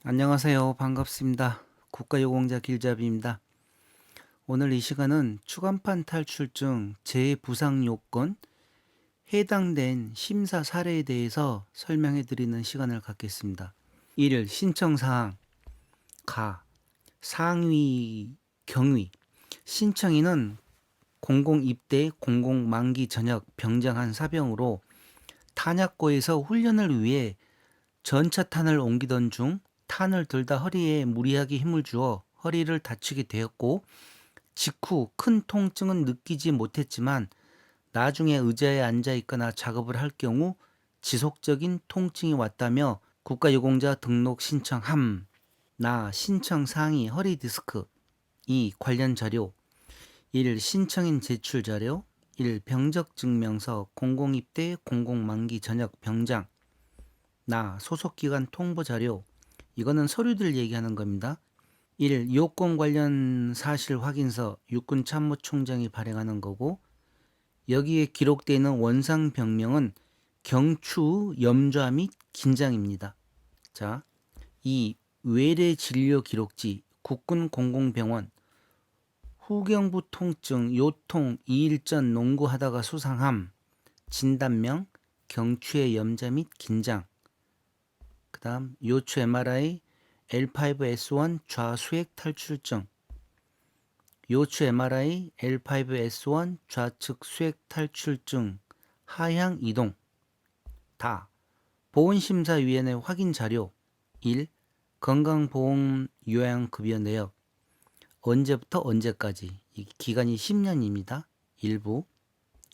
안녕하세요. 반갑습니다. 국가유공자 길잡이입니다. 오늘 이 시간은 추간판 탈출증 재부상 요건 해당된 심사 사례에 대해서 설명해 드리는 시간을 갖겠습니다. 1. 신청사항 가 상위 경위 신청인은 공공입대 공공만기 전역 병장한 사병으로 탄약고에서 훈련을 위해 전차탄을 옮기던 중 탄을 들다 허리에 무리하게 힘을 주어 허리를 다치게 되었고 직후 큰 통증은 느끼지 못했지만 나중에 의자에 앉아 있거나 작업을 할 경우 지속적인 통증이 왔다며 국가유공자 등록 신청함. 나 신청 사항이 허리 디스크. 2. 관련 자료 1. 신청인 제출 자료 1. 병적 증명서 공공입대 공공만기 전역 병장. 나 소속기관 통보 자료. 이거는 서류들 얘기하는 겁니다. 1. 요건 관련 사실 확인서 육군 참모총장이 발행하는 거고 여기에 기록되어 있는 원상 병명은 경추 염좌 및 긴장입니다. 자, 2. 외래 진료 기록지 국군 공공병원 후경부 통증 요통 2일 전 농구하다가 수상함 진단명 경추의 염좌 및 긴장. 그 다음 요추 MRI L5S1 좌수액 탈출증 요추 MRI L5S1 좌측 수액 탈출증 하향 이동. 다 보훈심사위원회 확인 자료 1. 건강보험 요양급여 내역 언제부터 언제까지 이 기간이 10년입니다. 일부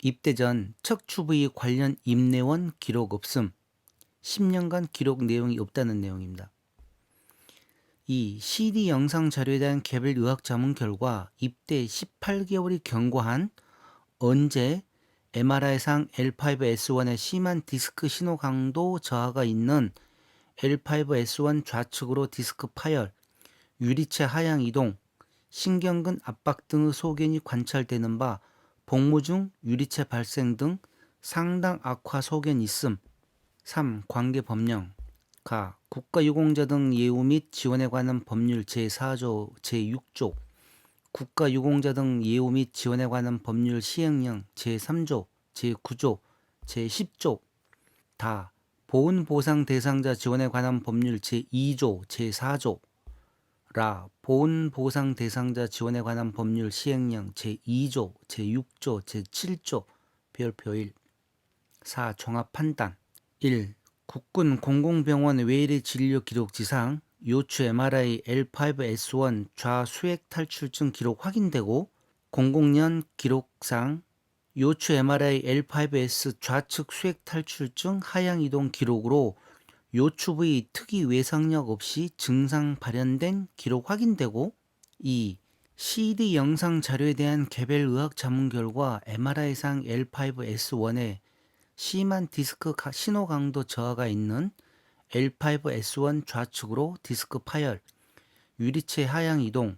입대 전 척추 부위 관련 입내원 기록 없음 10년간 기록 내용이 없다는 내용입니다. 2. CD 영상 자료에 대한 개별 의학 자문 결과 입대 18개월이 경과한 언제 MRI상 L5S1의 심한 디스크 신호 강도 저하가 있는 L5S1 좌측으로 디스크 파열, 유리체 하향 이동, 신경근 압박 등의 소견이 관찰되는 바 복무 중 유리체 발생 등 상당 악화 소견 있음. 3. 관계 법령 가 국가유공자 등 예우 및 지원에 관한 법률 제4조 제6조 국가유공자 등 예우 및 지원에 관한 법률 시행령 제3조 제9조 제10조 다 보훈보상 대상자 지원에 관한 법률 제2조 제4조 라 보훈보상 대상자 지원에 관한 법률 시행령 제2조 제6조 제7조 별표 1. 4. 종합판단 1. 국군 공공병원 외래 진료 기록지상 요추 MRI L5S1 좌수액 탈출증 기록 확인되고 00년 기록상 요추 MRI L5S 좌측 수액 탈출증 하향 이동 기록으로 요추 부위 특이 외상력 없이 증상 발현된 기록 확인되고 2. CD 영상 자료에 대한 개별 의학 자문 결과 MRI상 L5S1에 심한 디스크 신호 강도 저하가 있는 L5S1 좌측으로 디스크 파열, 유리체 하향 이동,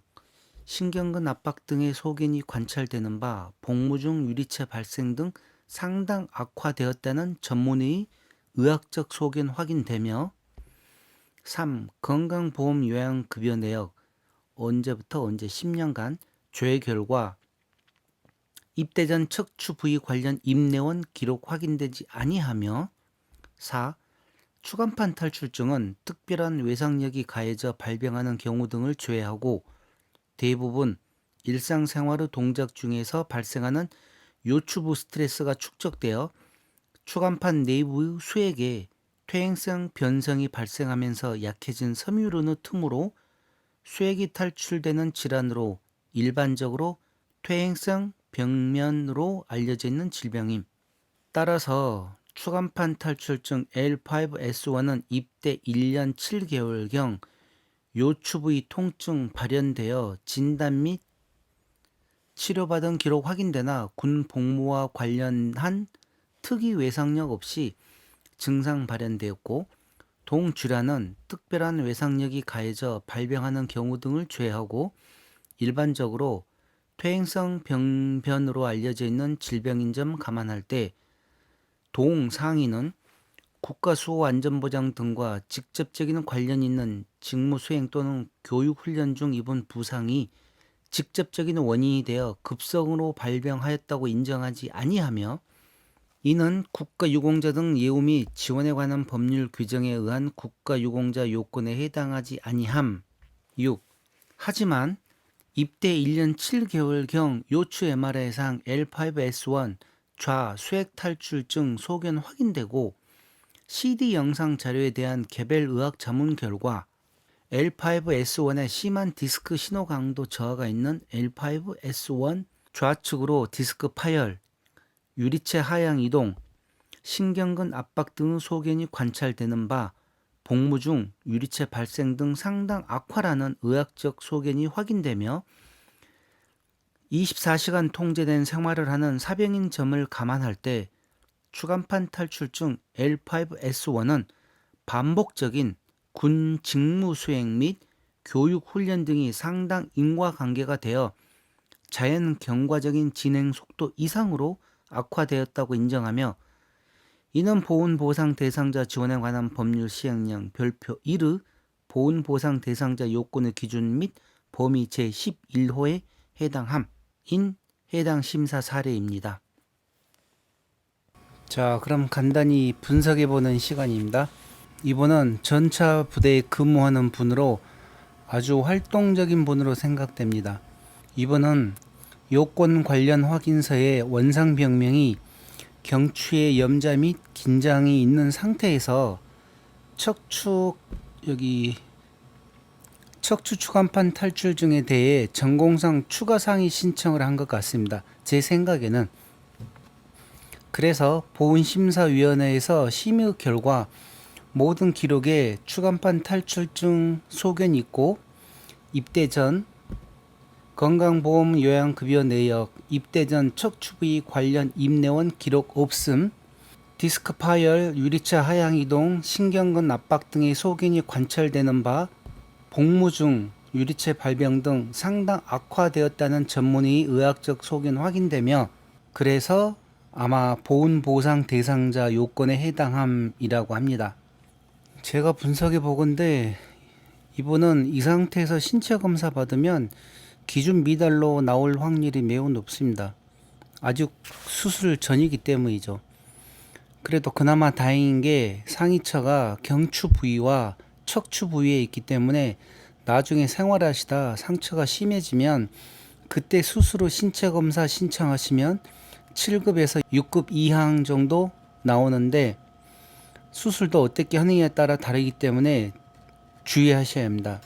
신경근 압박 등의 소견이 관찰되는 바 복무 중 유리체 발생 등 상당 악화되었다는 전문의 의학적 소견 확인되며 3. 건강보험 요양급여 내역 언제부터 언제 10년간 조회 결과 입대 전 척추 부위 관련 입내원 기록 확인되지 아니하며 4. 추간판 탈출증은 특별한 외상력이 가해져 발병하는 경우 등을 제외하고 대부분 일상생활의 동작 중에서 발생하는 요추부 스트레스가 축적되어 추간판 내부의 수액에 퇴행성 변성이 발생하면서 약해진 섬유론의 틈으로 수액이 탈출되는 질환으로 일반적으로 퇴행성 병면으로 알려져 있는 질병임. 따라서 추간판 탈출증 L5S1은 입대 1년 7개월경 요추 부위 통증 발현되어 진단 및 치료받은 기록 확인되나 군 복무와 관련한 특이 외상력 없이 증상 발현되었고 동질환은 특별한 외상력이 가해져 발병하는 경우 등을 제외하고 일반적으로 퇴행성 병변으로 알려져 있는 질병인 점 감안할 때 동상인은 국가수호안전보장 등과 직접적인 관련 있는 직무 수행 또는 교육 훈련 중 입은 부상이 직접적인 원인이 되어 급성으로 발병하였다고 인정하지 아니하며 이는 국가유공자 등 예우 및 지원에 관한 법률 규정에 의한 국가유공자 요건에 해당하지 아니함. 6. 하지만 입대 1년 7개월경 요추 MRI상 L5S1 좌 수액 탈출증 소견 확인되고 CD 영상 자료에 대한 개별 의학 자문 결과 L5S1에 심한 디스크 신호 강도 저하가 있는 L5S1 좌측으로 디스크 파열, 유리체 하향 이동, 신경근 압박 등의 소견이 관찰되는 바 복무 중 유리체 발생 등 상당 악화라는 의학적 소견이 확인되며 24시간 통제된 생활을 하는 사병인 점을 감안할 때 추간판 탈출증 L5S1은 반복적인 군 직무 수행 및 교육 훈련 등이 상당 인과관계가 되어 자연 경과적인 진행 속도 이상으로 악화되었다고 인정하며 이는 보훈보상 대상자 지원에 관한 법률 시행령 별표 1의 보훈보상 대상자 요건의 기준 및 범위 제11호에 해당함인 해당 심사 사례입니다. 자, 그럼 간단히 분석해보는 시간입니다. 이분은 전차 부대에 근무하는 분으로 아주 활동적인 분으로 생각됩니다. 이분은 요건 관련 확인서에 원상병명이 경추에 염자 및 긴장이 있는 상태에서 척추 추간판 탈출증에 대해 전공상 추가 상위 신청을 한 것 같습니다. 제 생각에는. 그래서 보훈심사위원회에서 심의 결과 모든 기록에 추간판 탈출증 소견이 있고 입대 전 건강보험 요양급여 내역, 입대 전 척추 부위 관련 입내원 기록 없음, 디스크 파열, 유리체 하향 이동, 신경근 압박 등의 소견이 관찰되는 바 복무 중 유리체 발병 등 상당 악화되었다는 전문의 의학적 소견 확인되며 그래서 아마 보훈보상 대상자 요건에 해당함이라고 합니다. 제가 분석해 보건데 이분은 이 상태에서 신체 검사 받으면 기준 미달로 나올 확률이 매우 높습니다. 아직 수술 전이기 때문이죠. 그래도 그나마 다행인 게 상위처가 경추 부위와 척추 부위에 있기 때문에 나중에 생활하시다 상처가 심해지면 그때 수술 후 신체 검사 신청하시면 7급에서 6급 이상 정도 나오는데 수술도 어떻게 하느냐에 따라 다르기 때문에 주의하셔야 합니다.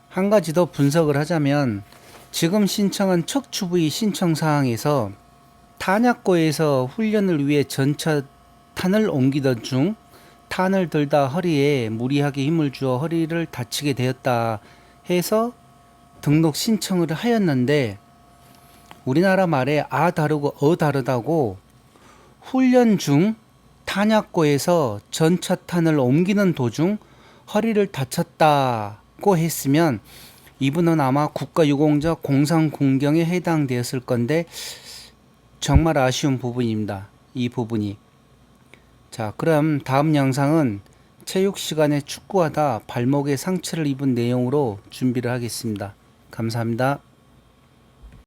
한 가지 더 분석을 하자면 지금 신청한 척추 부위 신청 사항에서 탄약고에서 훈련을 위해 전차 탄을 옮기던 중 탄을 들다 허리에 무리하게 힘을 주어 허리를 다치게 되었다 해서 등록 신청을 하였는데 우리나라 말에 아 다르고 어 다르다고 훈련 중 탄약고에서 전차탄을 옮기는 도중 허리를 다쳤다고 했으면 이분은 아마 국가유공자 공상군경에 해당되었을 건데 정말 아쉬운 부분입니다. 이 부분이. 자, 그럼 다음 영상은 체육 시간에 축구하다 발목에 상처를 입은 내용으로 준비를 하겠습니다. 감사합니다.